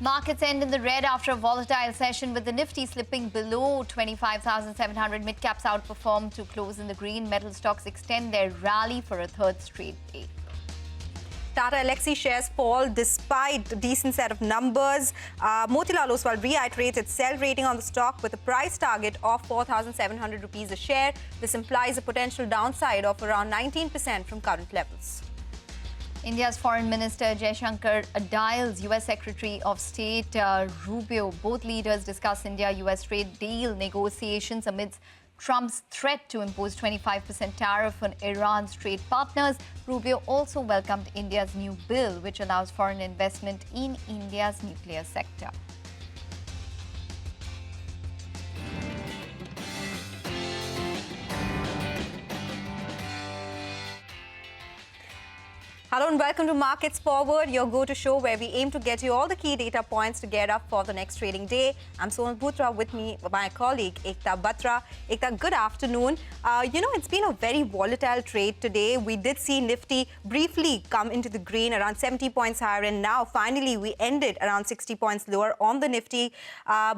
Markets end in the red after a volatile session with the Nifty slipping below 25,700. Mid-caps outperformed to close in the green. Metal stocks extend their rally for a third straight day. Tata Elxsi shares fall despite a decent set of numbers. Motilal Oswal reiterates its sell rating on the stock with a price target of 4,700 rupees a share. This implies a potential downside of around 19% from current levels. India's Foreign Minister Jaishankar dials US Secretary of State Rubio. Both leaders discuss India-US trade deal negotiations amidst Trump's threat to impose 25% tariff on Iran's trade partners. Rubio also welcomed India's new bill, which allows foreign investment in India's nuclear sector. Hello and welcome to Markets Forward, your go-to show where we aim to get you all the key data points to get up for the next trading day. I'm Sonal Bhutra, with me my colleague Ekta Batra. Ekta, good afternoon. It's been a very volatile trade today. We did see Nifty briefly come into the green around 70 points higher, and now finally we ended around 60 points lower on the Nifty,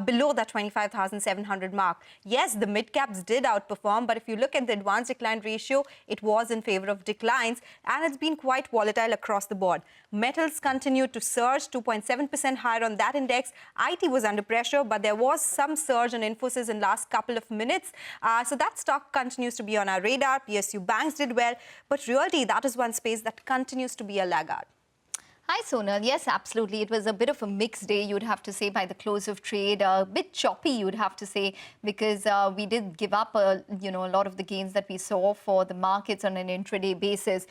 below that 25,700 mark. Yes, the mid-caps did outperform, but if you look at the advanced decline ratio, it was in favor of declines, and it's been quite volatile across the board. Metals continued to surge, 2.7% higher on that index. IT was under pressure, but there was some surge on Infosys in the last couple of minutes. So that stock continues to be on our radar. PSU banks did well, but really that is one space that continues to be a laggard. Hi, Sonal. Yes, absolutely. It was a bit of a mixed day, you'd have to say, by the close of trade. A bit choppy, you'd have to say, because we did give up, a lot of the gains that we saw for the markets on an intraday basis.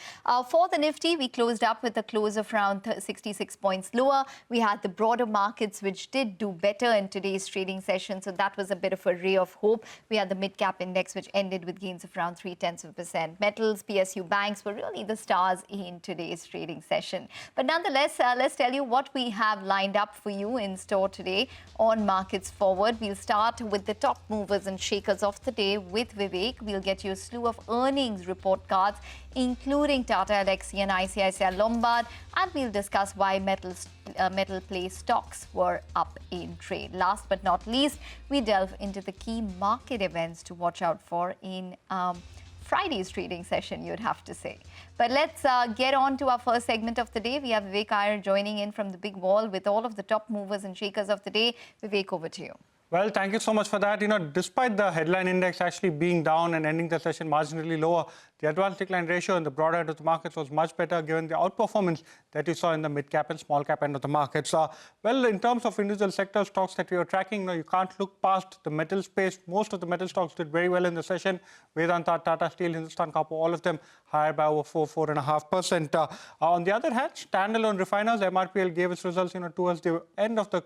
For the Nifty, we closed up with a close of around 66 points lower. We had the broader markets, which did do better in today's trading session. So that was a bit of a ray of hope. We had the mid-cap index, which ended with gains of around 0.3%. Metals, PSU banks were really the stars in today's trading session. But nonetheless, let's tell you what we have lined up for you in store today on Markets Forward. We'll start with the top movers and shakers of the day with Vivek. We'll get you a slew of earnings report cards, including Tata Elxsi and ICICI Lombard, and we'll discuss why metal play stocks were up in trade. Last but not least, we delve into the key market events to watch out for in Friday's trading session, you'd have to say. But let's get on to our first segment of the day. We have Vivek Iyer joining in from the big wall with all of the top movers and shakers of the day. Vivek, over to you. Well, thank you so much for that. Despite the headline index actually being down and ending the session marginally lower, the advanced decline ratio in the broader end of the markets was much better given the outperformance that you saw in the mid-cap and small-cap end of the markets. Well, in terms of individual sector stocks that we are tracking, you can't look past the metal space. Most of the metal stocks did very well in the session. Vedanta, Tata Steel, Hindustan Copper, all of them higher by over 4.5%. On the other hand, standalone refiners, MRPL gave its results towards the end of the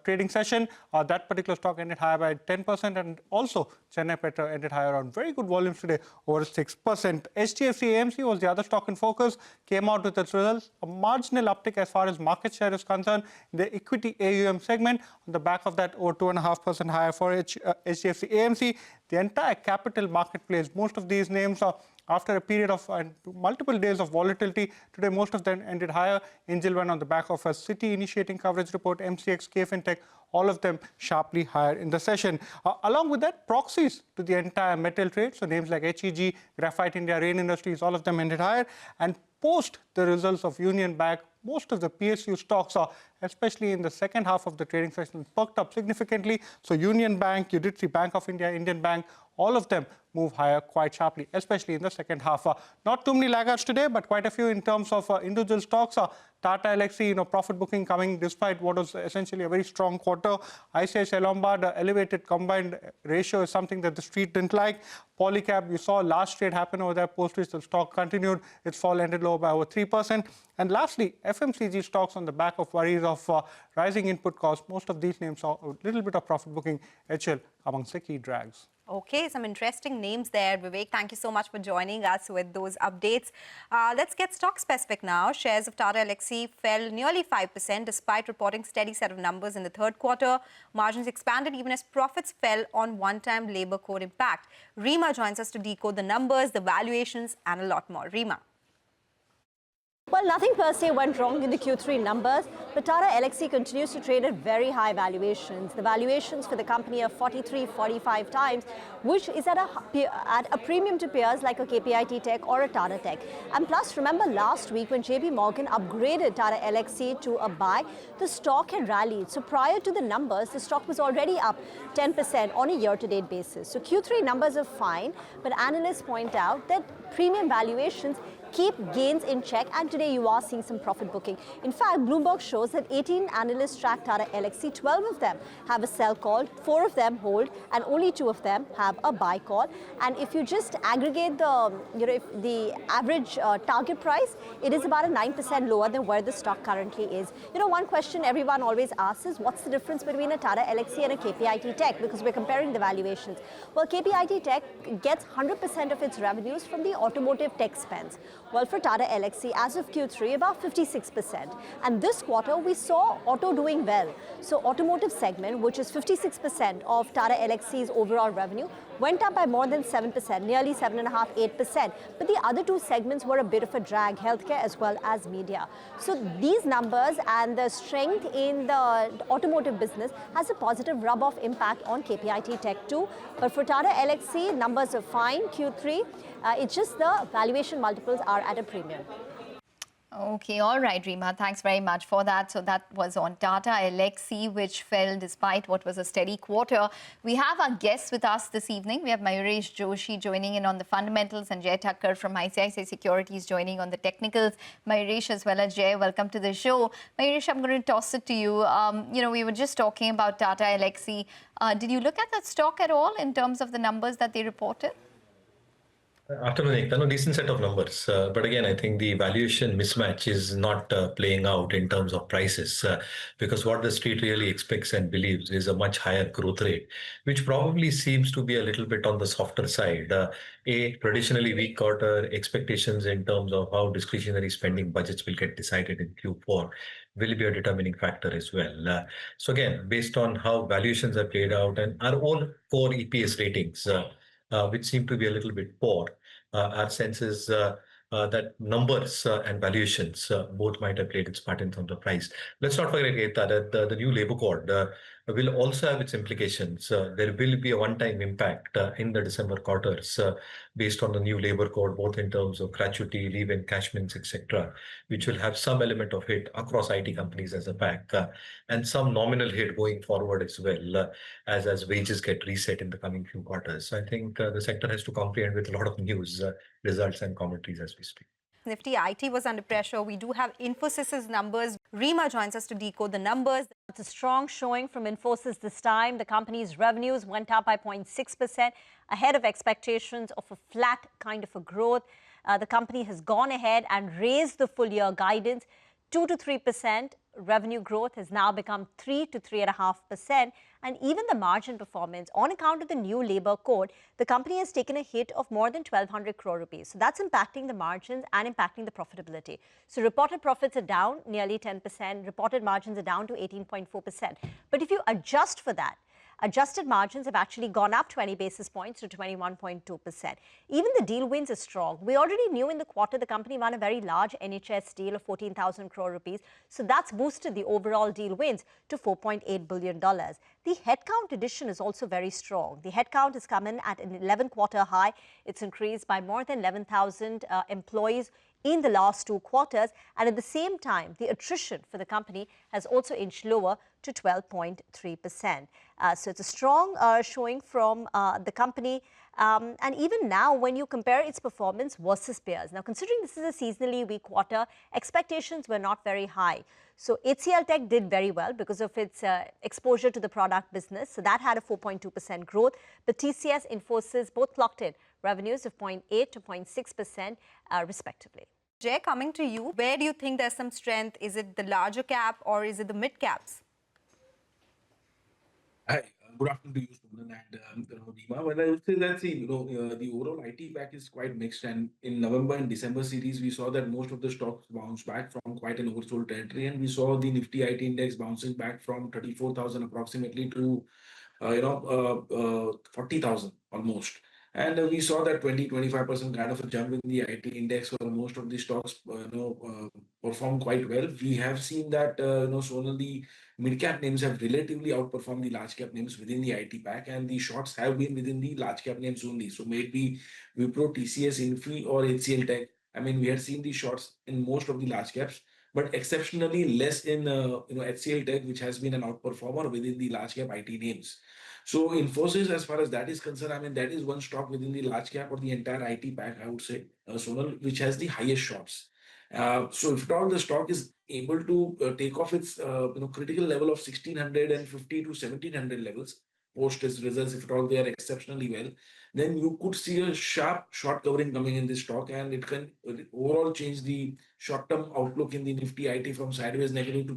trading session. That particular stock ended higher by 10%, and also Chennai Petro ended higher on very good volumes today, over 6%. HDFC AMC was the other stock in focus, came out with its results, a marginal uptick as far as market share is concerned in the equity AUM segment. On the back of that, over 2.5% higher for HDFC AMC. The entire capital marketplace, most of these names are after a period of multiple days of volatility. Today, most of them ended higher. Angel went on the back of a Citi initiating coverage report, MCX, KFintech, all of them sharply higher in the session. Along with that, proxies to the entire metal trade, so names like HEG, Graphite India, Rain Industries, all of them ended higher. And post the results of Union Bank, most of the PSU stocks are, especially in the second half of the trading session, perked up significantly. So Union Bank, you did see Bank of India, Indian Bank, all of them move higher quite sharply, especially in the second half. Not too many laggards today, but quite a few in terms of individual stocks. Tata Elxsi, profit booking coming despite what was essentially a very strong quarter. ICICI Lombard, elevated combined ratio is something that the street didn't like. Polycab, you saw last trade happen over there, post which the stock continued. Its fall ended lower by over 3%. And lastly, FMCG stocks on the back of worries of rising input costs. Most of these names saw a little bit of profit booking, HL amongst the key drags. Okay, some interesting names there, Vivek. Thank you so much for joining us with those updates. Let's get stock specific now. Shares of Tata Elxsi fell nearly 5% despite reporting steady set of numbers in the third quarter. Margins expanded even as profits fell on one-time labor code impact. Rima joins us to decode the numbers, the valuations, and a lot more. Rima. Well, nothing per se went wrong in the Q3 numbers, but Tata Elxsi continues to trade at very high valuations. The valuations for the company are 43, 45 times, which is at a premium to peers like a KPIT Tech or a Tata Tech. And plus, remember last week when JP Morgan upgraded Tata Elxsi to a buy, the stock had rallied. So prior to the numbers, the stock was already up 10% on a year-to-date basis. So Q3 numbers are fine, but analysts point out that premium valuations keep gains in check, and today you are seeing some profit booking. In fact, Bloomberg shows that 18 analysts track Tata Elxsi, 12 of them have a sell call, 4 of them hold, and only 2 of them have a buy call. And if you just aggregate the average target price, it is about a 9% lower than where the stock currently is. One question everyone always asks is what's the difference between a Tata Elxsi and a KPIT Tech, because we're comparing the valuations. Well, KPIT Tech gets 100% of its revenues from the automotive tech spends. Well, for Tata Elxsi, as of Q3, about 56%. And this quarter, we saw auto doing well. So automotive segment, which is 56% of Tata Elxsi's overall revenue, went up by more than 7%, nearly 7.5%, 8%. But the other two segments were a bit of a drag, healthcare as well as media. So these numbers and the strength in the automotive business has a positive rub-off impact on KPIT Tech too. But for Tata Elxsi, numbers are fine, Q3. It's just the valuation multiples are at a premium. Okay, all right, Reema. Thanks very much for that. So that was on Tata Elxsi, which fell despite what was a steady quarter. We have our guests with us this evening. We have Mayuresh Joshi joining in on the fundamentals and Jay Thakkar from ICICI Securities joining on the technicals. Mayuresh as well as Jay, welcome to the show. Mayuresh, I'm going to toss it to you. We were just talking about Tata Elxsi. Did you look at that stock at all in terms of the numbers that they reported? Afternoon, Ekta. No, decent set of numbers. But again, I think the valuation mismatch is not playing out in terms of prices because what the street really expects and believes is a much higher growth rate, which probably seems to be a little bit on the softer side. A traditionally weak quarter, expectations in terms of how discretionary spending budgets will get decided in Q4 will be a determining factor as well. So again, based on how valuations are played out and our own core EPS ratings, which seem to be a little bit poor. Our sense is that numbers and valuations both might have played its part in terms of price. Let's not forget that the new labor code will also have its implications. There will be a one-time impact in the December quarters based on the new labor code, both in terms of gratuity, leave encashments, etc., which will have some element of hit across IT companies as a pack, and some nominal hit going forward as well as wages get reset in the coming few quarters. So I think the sector has to comprehend with a lot of news, results and commentaries as we speak. Nifty IT was under pressure. We do have Infosys' numbers. Reema joins us to decode the numbers. It's a strong showing from Infosys this time. The company's revenues went up by 0.6%, ahead of expectations of a flat kind of a growth. The company has gone ahead and raised the full year guidance. 2 to 3% revenue growth has now become 3 to 3.5%. And even the margin performance, on account of the new labor code, the company has taken a hit of more than 1,200 crore rupees. So that's impacting the margins and impacting the profitability. So reported profits are down nearly 10%. Reported margins are down to 18.4%. But if you adjust for that, adjusted margins have actually gone up 20 basis points to 21.2%. Even the deal wins are strong. We already knew in the quarter the company won a very large NHS deal of 14,000 crore rupees. So that's boosted the overall deal wins to $4.8 billion. The headcount addition is also very strong. The headcount has come in at an 11-quarter high. It's increased by more than 11,000 employees in the last 2 quarters. And at the same time, the attrition for the company has also inched lower to 12.3%. So it's a strong showing from the company. And even now, when you compare its performance versus peers, now considering this is a seasonally weak quarter, expectations were not very high. So HCL Tech did very well because of its exposure to the product business. So that had a 4.2% growth. But TCS, Infosys both clocked in revenues of 0.8 to 0.6% respectively. Jay, coming to you, where do you think there's some strength? Is it the larger cap or is it the mid caps? Hi, good afternoon to you, Suman and Reema. Well, I would say that the overall IT pack is quite mixed, and in November and December series, we saw that most of the stocks bounced back from quite an oversold territory, and we saw the Nifty IT index bouncing back from 34,000 approximately to 40,000 almost. And we saw that 20-25% kind of a jump in the IT index, where most of the stocks performed quite well. We have seen that Sonal, the mid cap names have relatively outperformed the large cap names within the IT pack, and the shorts have been within the large cap names only. So maybe Wipro, TCS, Infi, or HCL Tech. I mean, we have seen the shorts in most of the large caps, but exceptionally less in HCL Tech, which has been an outperformer within the large cap IT names. So Infosys, as far as that is concerned, I mean, that is one stock within the large cap or the entire IT pack, I would say, Sonal, which has the highest shorts. So if at all the stock is able to take off its critical level of 1650 to 1700 levels post its results, if at all they are exceptionally well, then you could see a sharp short covering coming in this stock, and it can overall change the short-term outlook in the Nifty IT from sideways negative to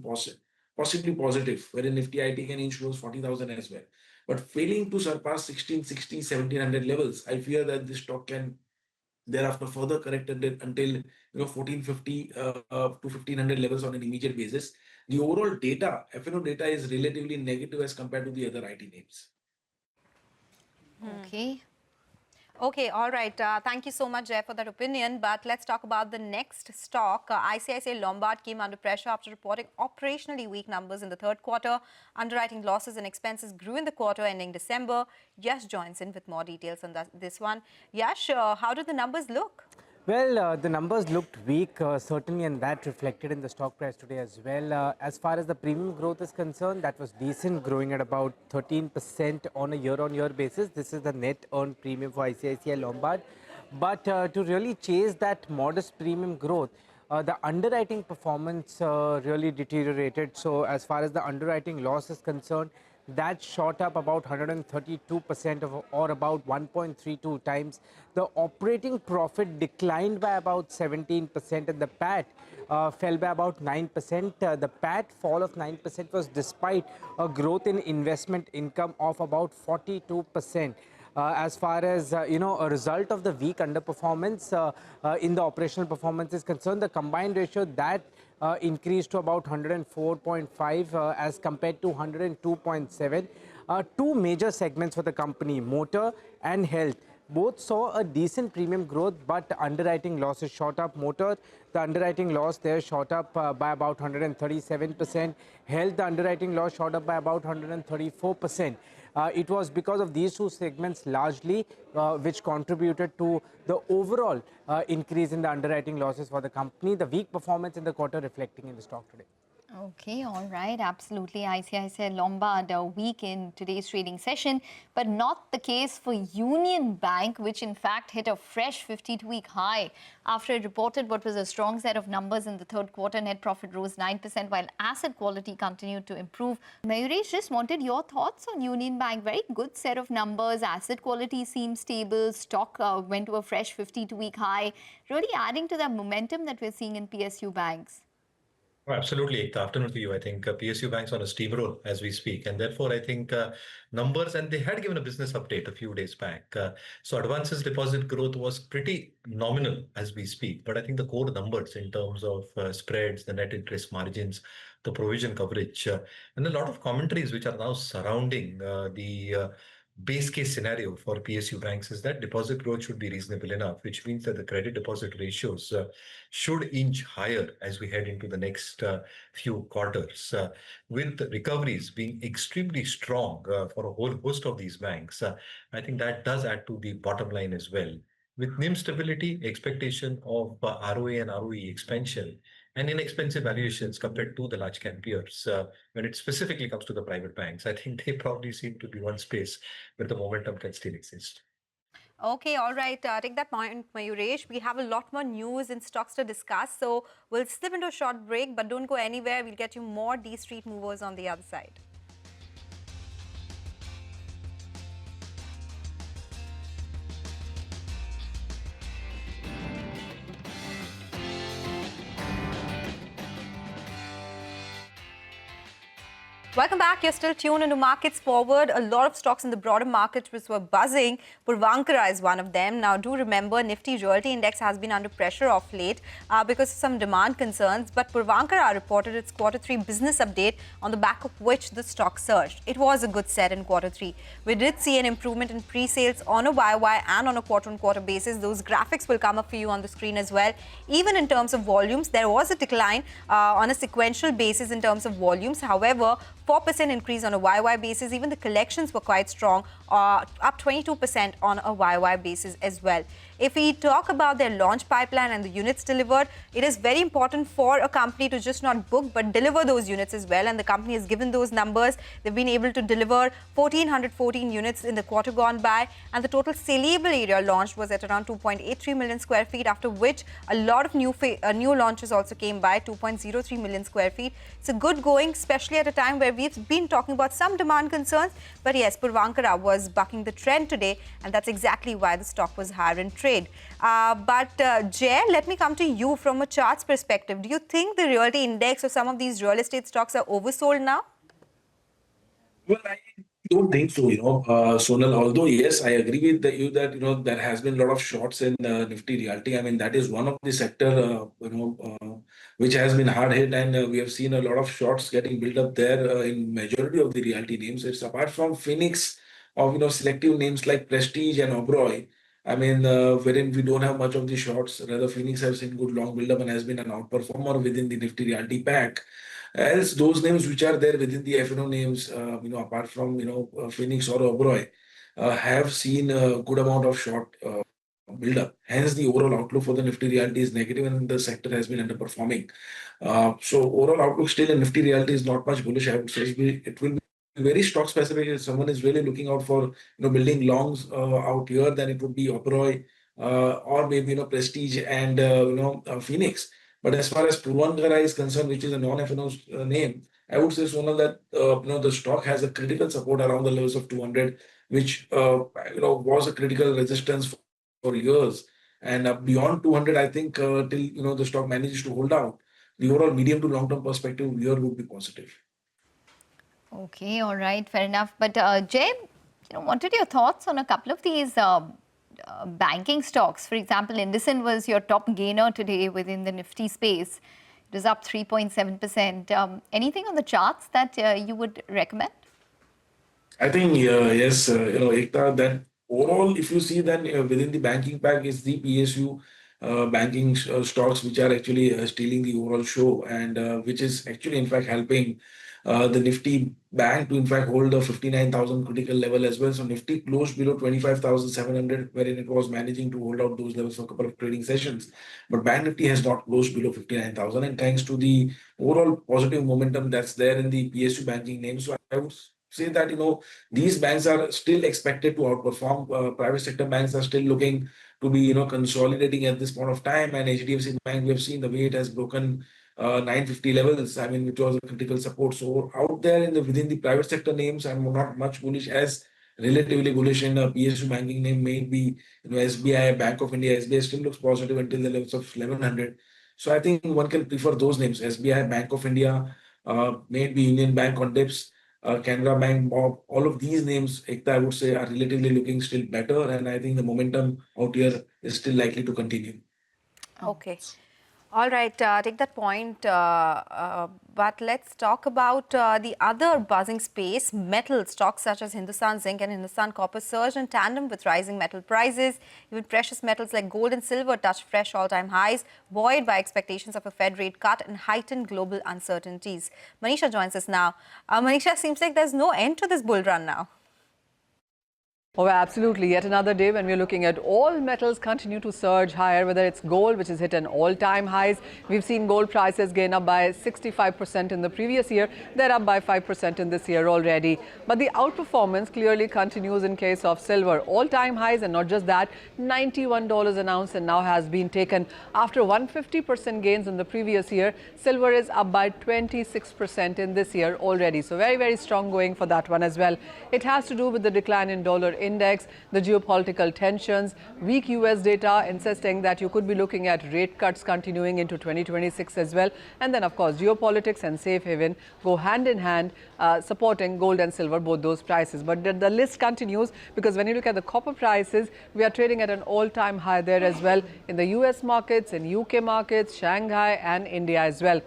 possibly positive, wherein Nifty IT can inch towards 40,000 as well. But failing to surpass 1660, 1700 levels, I fear that this stock can thereafter further correct until 1450 to 1500 levels on an immediate basis. The overall data, FNO data, is relatively negative as compared to the other IT names. Okay. Okay, all right. Thank you so much, Jay, for that opinion. But let's talk about the next stock. ICICI Lombard came under pressure after reporting operationally weak numbers in the third quarter. Underwriting losses and expenses grew in the quarter ending December. Yash joins in with more details on this one. Yash, how do the numbers look? Well, the numbers looked weak, certainly, and that reflected in the stock price today as well. As far as the premium growth is concerned, that was decent, growing at about 13% on a year-on-year basis. This is the net earned premium for ICICI Lombard. But to really chase that modest premium growth, the underwriting performance really deteriorated. So as far as the underwriting loss is concerned, that shot up about 132% or about 1.32 times. The operating profit declined by about 17% and the PAT fell by about 9%. The PAT fall of 9% was despite a growth in investment income of about 42%. As far as a result of the weak underperformance in the operational performance is concerned, the combined ratio that increased to about 104.5 as compared to 102.7. Two major segments for the company, motor and health, both saw a decent premium growth, but underwriting losses shot up. Motor, the underwriting loss there shot up by about 137%. Health, the underwriting loss shot up by about 134%. It was because of these two segments largely which contributed to the overall increase in the underwriting losses for the company. The weak performance in the quarter reflecting in the stock today. Okay, all right, absolutely. ICICI Lombard weak in today's trading session, but not the case for Union Bank, which in fact hit a fresh 52-week high after it reported what was a strong set of numbers in the third quarter. Net profit rose 9%, while asset quality continued to improve. Mayuresh, just wanted your thoughts on Union Bank. Very good set of numbers. Asset quality seems stable. Stock went to a fresh 52-week high, really adding to the momentum that we're seeing in PSU banks. Oh, absolutely. Good afternoon to you. I think PSU Bank's on a steamroll as we speak. And therefore, I think numbers, and they had given a business update a few days back. So advances deposit growth was pretty nominal as we speak. But I think the core numbers in terms of spreads, the net interest margins, the provision coverage, and a lot of commentaries which are now surrounding the base case scenario for PSU banks is that deposit growth should be reasonable enough, which means that the credit deposit ratios should inch higher as we head into the next few quarters. With recoveries being extremely strong for a whole host of these banks, I think that does add to the bottom line as well. With NIM stability, expectation of ROA and ROE expansion, and inexpensive valuations compared to the large cap peers, when it specifically comes to the private banks, I think they probably seem to be one space where the momentum can still exist. Okay, all right. Take that point, Mayuresh. We have a lot more news and stocks to discuss. So we'll slip into a short break, but don't go anywhere. We'll get you more D-Street movers on the other side. Welcome back. You're still tuned into Markets Forward. A lot of stocks in the broader market which were buzzing. Puravankara is one of them. Now, do remember, Nifty Realty Index has been under pressure of late because of some demand concerns. But Puravankara reported its Q3 business update, on the back of which the stock surged. It was a good set in Q3. We did see an improvement in pre-sales on a YY and on a quarter-on-quarter basis. Those graphics will come up for you on the screen as well. Even in terms of volumes, there was a decline on a sequential basis in terms of volumes. However, 4% increase on a YY basis. Even the collections were quite strong, up 22% on a YY basis as well. If we talk about their launch pipeline and the units delivered, it is very important for a company to just not book but deliver those units as well. And the company has given those numbers. They've been able to deliver 1,414 units in the quarter gone by, and the total saleable area launched was at around 2.83 million square feet, after which a lot of new launches also came by, 2.03 million square feet. It's a good going, especially at a time where we've been talking about some demand concerns. But yes, Puravankara was bucking the trend today, and that's exactly why the stock was higher in trade. Jay, let me come to you from a charts perspective. Do you think the realty index or some of these real estate stocks are oversold now? Well, I don't think so, Sonal. Although, yes, I agree with you that, there has been a lot of shorts in Nifty Realty. I mean, that is one of the sector, which has been hard hit, and we have seen a lot of shorts getting built up there in majority of the realty names. It's apart from Phoenix of, selective names like Prestige and Oberoi. I mean, wherein we don't have much of the shorts. Rather, Phoenix has seen good long build-up and has been an outperformer within the Nifty Realty pack. Else, those names which are there within the F&O names, apart from, Phoenix or Oberoi, have seen a good amount of short build-up. Hence, the overall outlook for the Nifty Realty is negative and the sector has been underperforming. So, overall outlook still in Nifty Realty is not much bullish. I would say it will be very stock specific. If someone is really looking out for building longs out here, then it would be Oberoi or maybe Prestige and Phoenix. But as far as Puravankara is concerned, which is a non-F&O name, I would say, Sonal, that the stock has a critical support around the levels of 200, which was a critical resistance for years. And beyond 200, I think till the stock manages to hold out, the overall medium to long-term perspective here would be positive. Okay, all right, fair enough. But Jay, what are your thoughts on a couple of these banking stocks? For example, IndusInd was your top gainer today within the Nifty space. It was up 3.7%. Anything on the charts that you would recommend? I think, yes, Ekta, that overall, if you see then within the banking pack is the PSU banking stocks, which are actually stealing the overall show, and which is actually, in fact, helping the Nifty bank to, in fact, hold a 59,000 critical level as well. So Nifty closed below 25,700, wherein it was managing to hold out those levels for a couple of trading sessions. But Bank Nifty has not closed below 59,000, and thanks to the overall positive momentum that's there in the PSU banking names. So I would say that, these banks are still expected to outperform. Private sector banks are still looking to be, consolidating at this point of time. And HDFC Bank, we have seen the way it has broken 950 levels, I mean, which was a critical support. So out there within the private sector names, I'm not much bullish, as relatively bullish in a PSU banking name may be SBI, Bank of India. SBI still looks positive until the levels of 1100. So I think one can prefer those names: SBI, Bank of India, maybe Union Bank on dips, Canara Bank, all of these names, Ekta, I would say, are relatively looking still better. And I think the momentum out here is still likely to continue. Okay. All right, take that point, but let's talk about the other buzzing space. Metal stocks such as Hindustan Zinc and Hindustan Copper surged in tandem with rising metal prices. Even precious metals like gold and silver touched fresh all-time highs, buoyed by expectations of a Fed rate cut and heightened global uncertainties. Manisha joins us now. Manisha, seems like there's no end to this bull run now. Oh, absolutely. Yet another day when we're looking at all metals continue to surge higher, whether it's gold, which has hit an all-time highs. We've seen gold prices gain up by 65% in the previous year. They're up by 5% in this year already. But the outperformance clearly continues in case of silver. All-time highs, and not just that, $91 an ounce, and now has been taken after 150% gains in the previous year. Silver is up by 26% in this year already. So very, very strong going for that one as well. It has to do with the decline in dollar index, the geopolitical tensions, weak US data insisting that you could be looking at rate cuts continuing into 2026 as well. And then, of course, geopolitics and safe haven go hand in hand, supporting gold and silver, both those prices. But the list continues, because when you look at the copper prices, we are trading at an all-time high there as well in the US markets, in UK markets, Shanghai and India as well.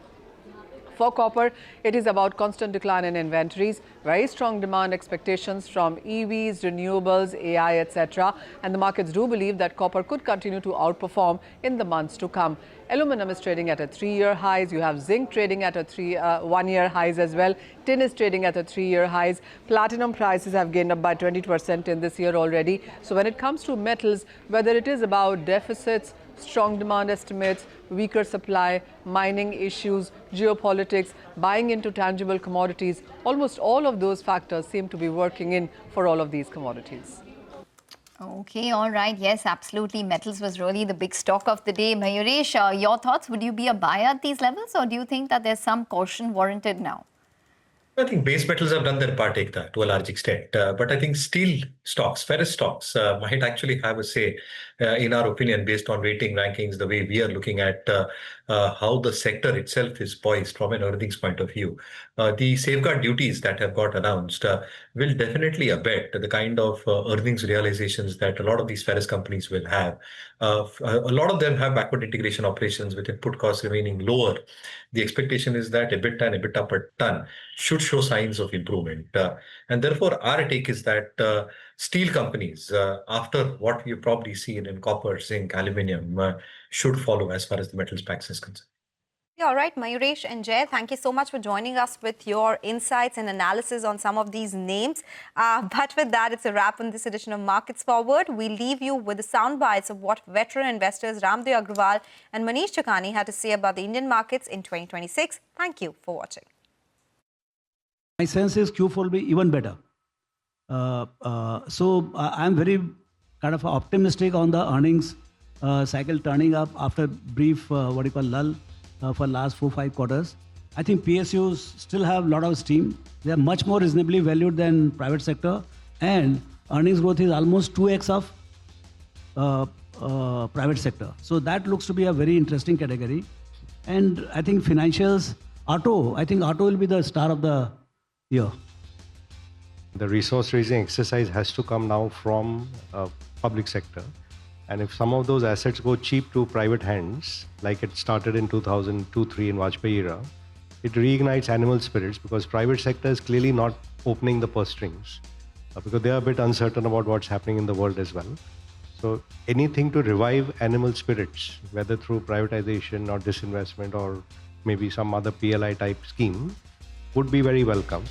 For copper, it is about constant decline in inventories, very strong demand expectations from EVs, renewables, AI, etc. And the markets do believe that copper could continue to outperform in the months to come. Aluminum is trading at a 3-year highs. You have zinc trading at a 1-year highs as well. Tin is trading at a 3-year highs. Platinum prices have gained up by 20% in this year already. So when it comes to metals, whether it is about deficits, strong demand estimates, weaker supply, mining issues, geopolitics, buying into tangible commodities, almost all of those factors seem to be working in for all of these commodities. Okay, all right. Yes, absolutely. Metals was really the big stock of the day. Mayuresh, your thoughts? Would you be a buyer at these levels, or do you think that there's some caution warranted now? I think base metals have done their part, Ekta, to a large extent. But I think steel stocks, ferrous stocks, might actually have a say, in our opinion, based on weighting rankings, the way we are looking at how the sector itself is poised from an earnings point of view. The safeguard duties that have got announced will definitely abet the kind of earnings realizations that a lot of these ferrous companies will have. A lot of them have backward integration operations with input costs remaining lower. The expectation is that EBITDA and EBITDA per ton should show signs of improvement. And therefore, our take is that steel companies, after what we've probably seen in copper, zinc, aluminium, should follow as far as the metals packs is concerned. Yeah, all right, Mayuresh and Jay, thank you so much for joining us with your insights and analysis on some of these names. But with that, it's a wrap on this edition of Markets Forward. We leave you with the sound bites of what veteran investors Ramdev Agrawal and Manish Chakani had to say about the Indian markets in 2026. Thank you for watching. My sense is Q4 will be even better. So I'm very kind of optimistic on the earnings cycle turning up after brief lull for last 4-5 quarters. I think PSUs still have a lot of steam. They are much more reasonably valued than private sector, and earnings growth is almost 2x of private sector. So that looks to be a very interesting category. And I think financials, I think auto will be the star of the year. The resource raising exercise has to come now from public sector. And if some of those assets go cheap to private hands, like it started in 2002-03 in Vajpayee era, it reignites animal spirits, because private sector is clearly not opening the purse strings because they are a bit uncertain about what's happening in the world as well. So anything to revive animal spirits, whether through privatization or disinvestment or maybe some other PLI type scheme, would be very welcome.